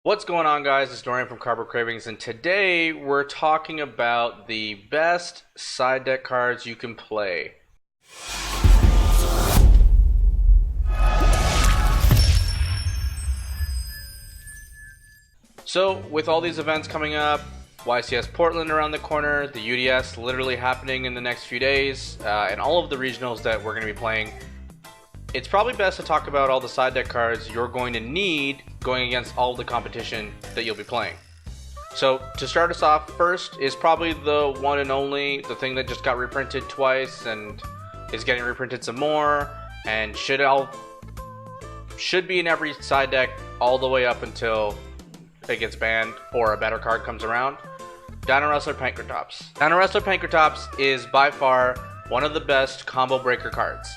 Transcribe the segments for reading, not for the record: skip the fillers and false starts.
What's going on, guys? It's Dorian from Cravings, and today we're talking about the best side deck cards you can play. So, with all these events coming up, YCS Portland around the corner, the UDS literally happening in the next few days, and all of the regionals that we're going to be playing, it's probably best to talk about all the side deck cards you're going to need going against all of the competition that you'll be playing. So to start us off, first is probably the one and only, the thing that just got reprinted twice and is getting reprinted some more, and should be in every side deck all the way up until it gets banned or a better card comes around. Dino Wrestler Pankratops. Dino Wrestler Pankratops is by far one of the best combo breaker cards.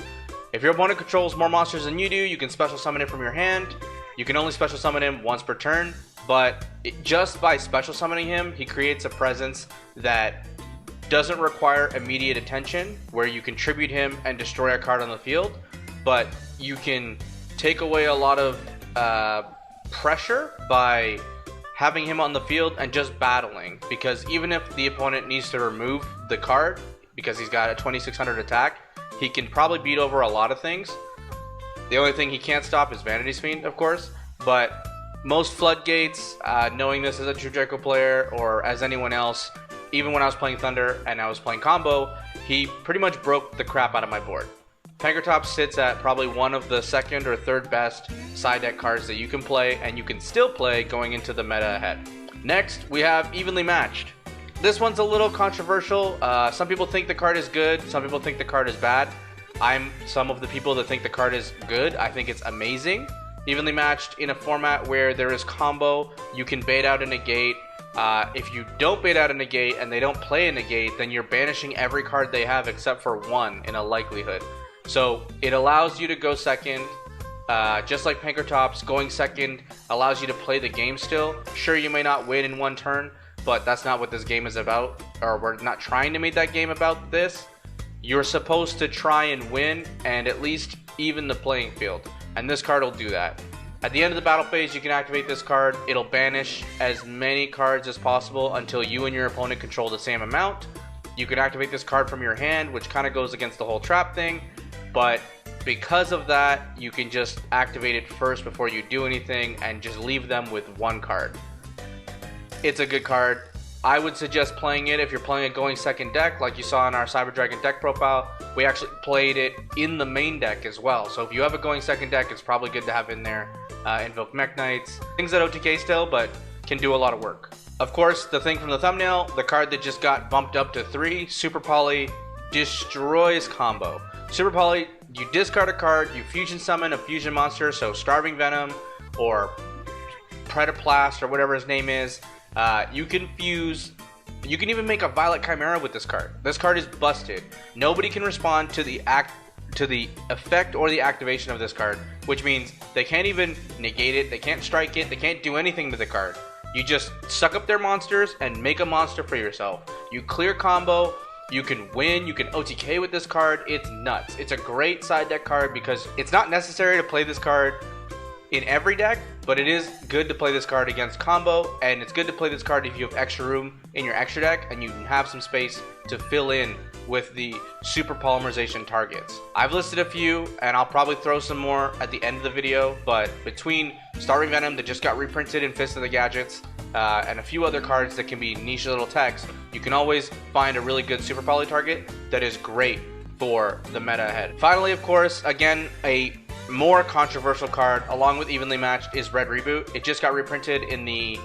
If your opponent controls more monsters than you do, you can special summon it from your hand. You can only special summon him once per turn, but just by special summoning him, he creates a presence that doesn't require immediate attention, where you can tribute him and destroy a card on the field, but you can take away a lot of pressure by having him on the field and just battling, because even if the opponent needs to remove the card, because he's got a 2600 attack, he can probably beat over a lot of things. The only thing he can't stop is Vanity's Fiend, of course, but most floodgates, knowing this as a True Draco player or as anyone else, even when I was playing Thunder and I was playing Combo, he pretty much broke the crap out of my board. Pankratops sits at probably one of the second or third best side deck cards that you can play, and you can still play going into the meta ahead. Next, we have Evenly Matched. This one's a little controversial. Some people think the card is good, some people think the card is bad. I'm some of the people that think the card is good. I think it's amazing. Evenly matched in a format where there is combo, you can bait out a negate. If you don't bait out a negate and they don't play a negate, then you're banishing every card they have except for one in a likelihood. So it allows you to go second. Just like Pankratops, going second allows you to play the game still. Sure, you may not win in one turn, but that's not what this game is about, or we're not trying to make that game about this. You're supposed to try and win and at least even the playing field, and this card will do that. At the end of the battle phase, you can activate this card. It'll banish as many cards as possible until you and your opponent control the same amount. You can activate this card from your hand, which kind of goes against the whole trap thing, but because of that, you can just activate it first before you do anything and just leave them with one card. It's a good card. I would suggest playing it if you're playing a going second deck, like you saw in our Cyber Dragon deck profile. We actually played it in the main deck as well. So if you have a going second deck, it's probably good to have in there. Invoke Mech Knights, things that OTK still, but can do a lot of work. Of course, the thing from the thumbnail, the card that just got bumped up to 3, Super Poly, destroys combo. Super Poly, you discard a card, you fusion summon a fusion monster, so Starving Venom or Predaplast or whatever his name is. You can fuse. You can even make a Violet Chimera with this card. This card is busted. Nobody can respond to the effect or the activation of this card, which means they can't even negate it, they can't strike it, they can't do anything to the card. You just suck up their monsters and make a monster for yourself. You clear combo, you can win, you can OTK with this card. It's nuts. It's a great side deck card because it's not necessary to play this card in every deck, but it is good to play this card against combo, and it's good to play this card if you have extra room in your extra deck and you have some space to fill in with the super polymerization targets. I've listed a few, and I'll probably throw some more at the end of the video, but between Starving Venom that just got reprinted in Fist of the Gadgets, and a few other cards that can be niche little text, you can always find a really good super poly target that is great for the meta ahead. Finally, of course, again, a more controversial card along with Evenly Matched is Red Reboot. It just got reprinted in the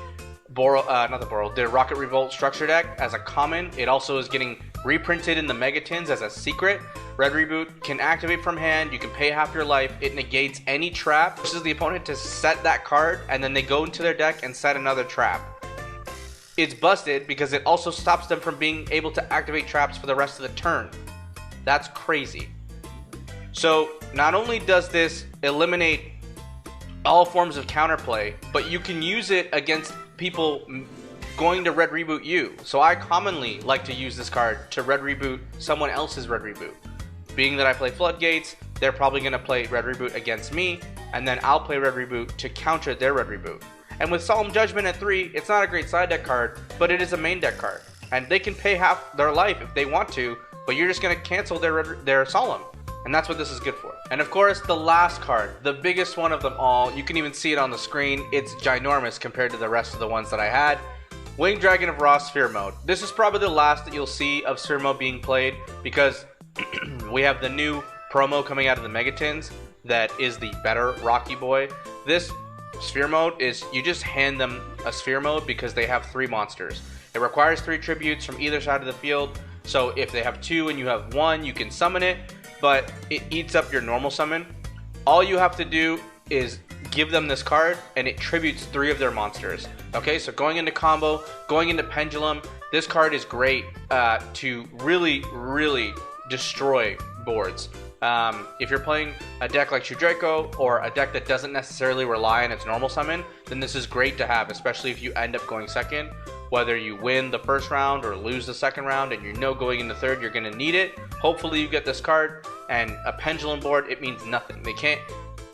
the Rocket Revolt structure deck as a common. It also is getting reprinted in the Megatins as a secret. Red Reboot can activate from hand. You can pay half your life. It negates any trap, forces the opponent to set that card, and then they go into their deck and set another trap. It's busted because it also stops them from being able to activate traps for the rest of the turn. That's crazy. So not only does this eliminate all forms of counterplay, but you can use it against people going to Red Reboot you. So I commonly like to use this card to Red Reboot someone else's Red Reboot. Being that I play Floodgates, they're probably going to play Red Reboot against me, and then I'll play Red Reboot to counter their Red Reboot. And with Solemn Judgment at 3, it's not a great side deck card, but it is a main deck card. And they can pay half their life if they want to, but you're just going to cancel their Solemn. And that's what this is good for. And of course, the last card, the biggest one of them all, you can even see it on the screen. It's ginormous compared to the rest of the ones that I had. Winged Dragon of Ra Sphere Mode. This is probably the last that you'll see of Sphere Mode being played because we have the new promo coming out of the Megatins that is the better Rocky Boy. This Sphere Mode is, you just hand them a Sphere Mode because they have 3 monsters. It requires 3 tributes from either side of the field. So if they have 2 and you have 1, you can summon it, but it eats up your normal summon. All you have to do is give them this card and it tributes 3 of their monsters. Okay, so going into combo, going into Pendulum, this card is great to really destroy boards. If you're playing a deck like Shudraco or a deck that doesn't necessarily rely on its normal summon, then this is great to have, especially if you end up going second. Whether you win the first round or lose the second round and you know going into third you're going to need it. Hopefully you get this card. And a Pendulum board, it means nothing. They can't,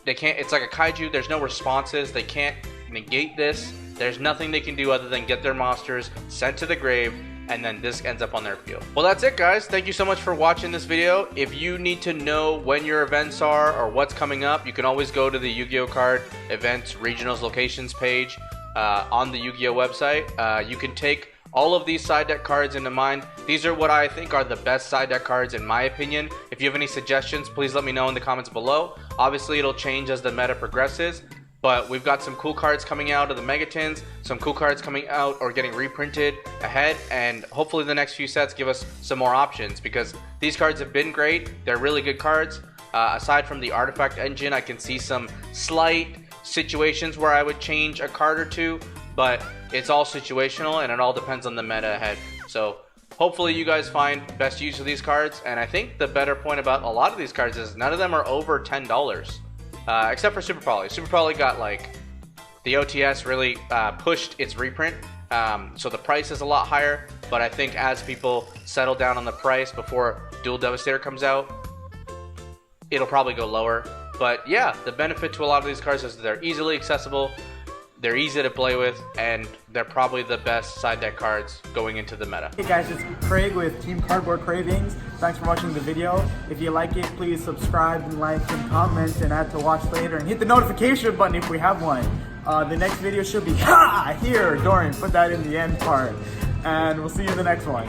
it's like a kaiju, there's no responses, they can't negate this. There's nothing they can do other than get their monsters sent to the grave, and then this ends up on their field. Well, that's it, guys. Thank you so much for watching this video. If you need to know when your events are or what's coming up, you can always go to the Yu-Gi-Oh card events regionals locations page on the Yu-Gi-Oh website. You can take all of these side deck cards into mind. These are what I think are the best side deck cards in my opinion. If you have any suggestions, please let me know in the comments below. Obviously, it'll change as the meta progresses. But we've got some cool cards coming out of the Megatins, some cool cards coming out or getting reprinted ahead, and hopefully the next few sets give us some more options because these cards have been great. They're really good cards. Aside from the artifact engine, I can see some slight situations where I would change a card or two, but it's all situational and it all depends on the meta ahead. So hopefully you guys find best use of these cards, and I think the better point about a lot of these cards is none of them are over $10. Except for Super Poly. Super Poly got like, the OTS really pushed its reprint, so the price is a lot higher, but I think as people settle down on the price before Dual Devastator comes out, it'll probably go lower. But yeah, the benefit to a lot of these cards is they're easily accessible, they're easy to play with, and they're probably the best side deck cards going into the meta. Hey guys, it's Craig with Team Cardboard Cravings. Thanks for watching the video. If you like it, please subscribe and like and comment and add to watch later and hit the notification button if we have one. The next video should be here, Dorian, put that in the end part. And we'll see you in the next one.